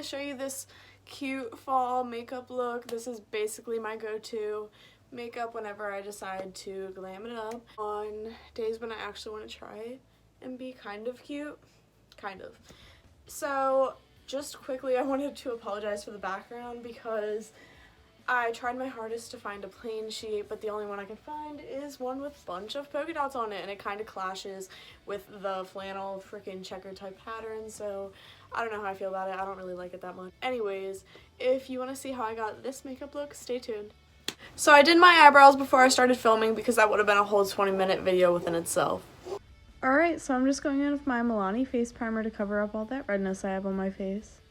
show you this cute fall makeup look. This is basically my go-to makeup whenever I decide to glam it up on days when I actually want to try and be kind of cute. Kind of. So just quickly, I wanted to apologize for the background because I tried my hardest to find a plain sheet, but the only one I could find is one with a bunch of polka dots on it, and it kind of clashes with the flannel freaking checker type pattern, so I don't know how I feel about it. I don't really like it that much. Anyways, if you want to see how I got this makeup look, stay tuned. So I did my eyebrows before I started filming because that would have been a whole 20-minute video within itself. Alright, so I'm just going in with my Milani face primer to cover up all that redness I have on my face.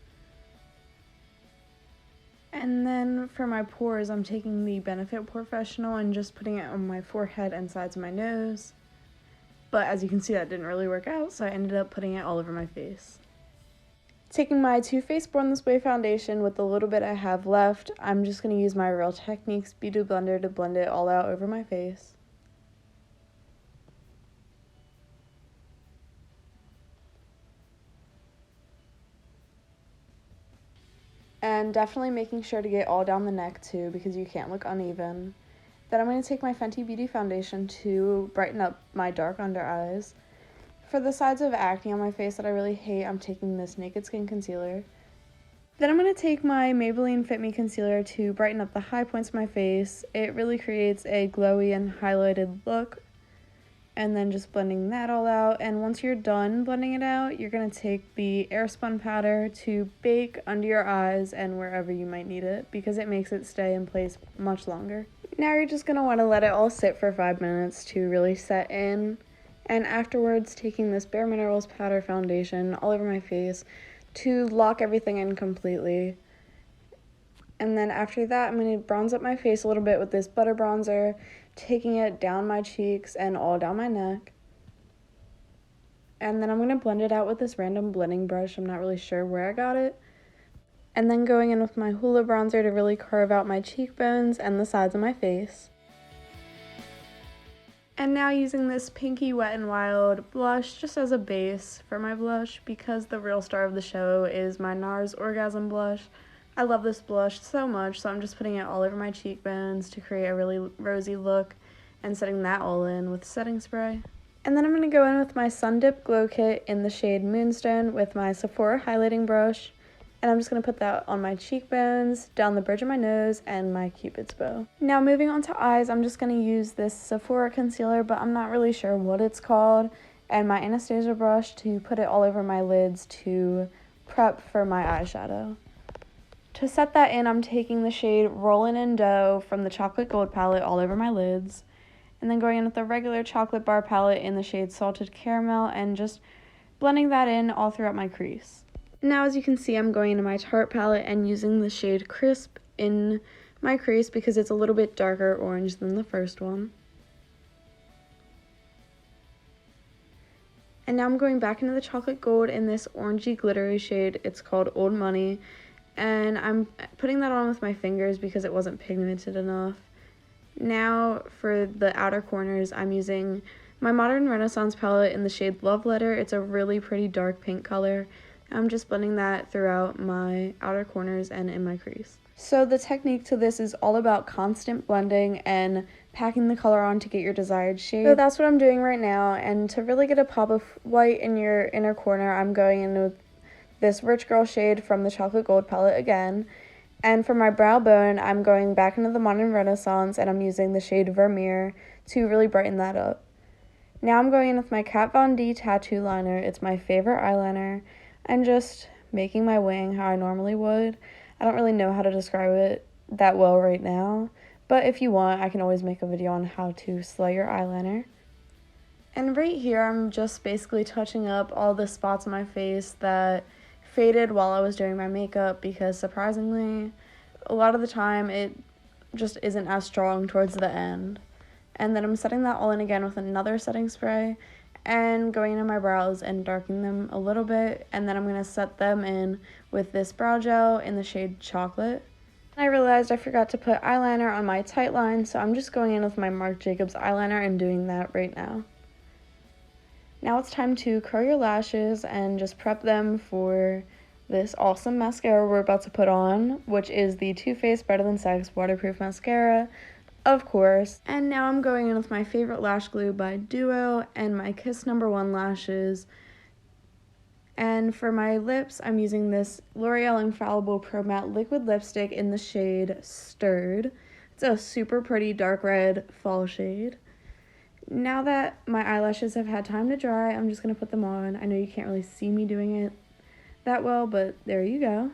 And then for my pores, I'm taking the Benefit Professional and just putting it on my forehead and sides of my nose. But as you can see, that didn't really work out, so I ended up putting it all over my face. Taking my Too Faced Born This Way foundation with the little bit I have left, I'm just going to use my Real Techniques Beauty Blender to blend it all out over my face. And definitely making sure to get all down the neck too, because you can't look uneven. Then I'm going to take my Fenty Beauty foundation to brighten up my dark under eyes. For the sides of acne on my face that I really hate, I'm taking this Naked Skin concealer. Then I'm going to take my Maybelline Fit Me concealer to brighten up the high points of my face. It really creates a glowy and highlighted look. And then just blending that all out, and once you're done blending it out, you're going to take the Airspun powder to bake under your eyes and wherever you might need it, because it makes it stay in place much longer. Now you're just going to want to let it all sit for 5 minutes to really set in, and afterwards taking this Bare Minerals powder foundation all over my face to lock everything in completely. And then after that, I'm going to bronze up my face a little bit with this butter bronzer, taking it down my cheeks and all down my neck. And then I'm going to blend it out with this random blending brush. I'm not really sure where I got it. And then going in with my Hoola bronzer to really carve out my cheekbones and the sides of my face. And now using this Pinky Wet n Wild blush just as a base for my blush, because the real star of the show is my NARS Orgasm blush. I love this blush so much, so I'm just putting it all over my cheekbones to create a really rosy look and setting that all in with setting spray. And then I'm going to go in with my Sun Dip Glow Kit in the shade Moonstone with my Sephora highlighting brush. And I'm just going to put that on my cheekbones, down the bridge of my nose, and my Cupid's bow. Now moving on to eyes, I'm just going to use this Sephora concealer, but I'm not really sure what it's called, and my Anastasia brush to put it all over my lids to prep for my eyeshadow. To set that in, I'm taking the shade Rollin' in Dough from the Chocolate Gold palette all over my lids, and then going in with the regular chocolate bar palette in the shade Salted Caramel and just blending that in all throughout my crease. Now as you can see, I'm going into my Tarte palette and using the shade Crisp in my crease because it's a little bit darker orange than the first one. And now I'm going back into the Chocolate Gold in this orangey glittery shade. It's called Old Money. And I'm putting that on with my fingers because it wasn't pigmented enough. Now for the outer corners, I'm using my Modern Renaissance palette in the shade Love Letter. It's a really pretty dark pink color. I'm just blending that throughout my outer corners and in my crease. So the technique to this is all about constant blending and packing the color on to get your desired shade. So that's what I'm doing right now, and to really get a pop of white in your inner corner, I'm going in with this Rich Girl shade from the Chocolate Gold palette again. And for my brow bone, I'm going back into the Modern Renaissance and I'm using the shade Vermeer to really brighten that up. Now I'm going in with my Kat Von D tattoo liner. It's my favorite eyeliner. And just making my wing how I normally would. I don't really know how to describe it that well right now, but if you want, I can always make a video on how to slay your eyeliner. And right here, I'm just basically touching up all the spots on my face that faded while I was doing my makeup, because surprisingly, a lot of the time it just isn't as strong towards the end. And then I'm setting that all in again with another setting spray and going into my brows and darkening them a little bit, and then I'm going to set them in with this brow gel in the shade Chocolate. I realized I forgot to put eyeliner on my tight line, so I'm just going in with my Marc Jacobs eyeliner and doing that right now. Now it's time to curl your lashes and just prep them for this awesome mascara we're about to put on, which is the Too Faced Better Than Sex Waterproof Mascara, of course. And now I'm going in with my favorite lash glue by Duo and my Kiss No. 1 lashes. And for my lips, I'm using this L'Oreal Infallible Pro Matte Liquid Lipstick in the shade Stirred. It's a super pretty dark red fall shade. Now that my eyelashes have had time to dry, I'm just going to put them on. I know you can't really see me doing it that well, but there you go.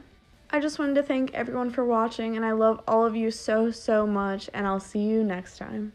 I just wanted to thank everyone for watching, and I love all of you so, so much, and I'll see you next time.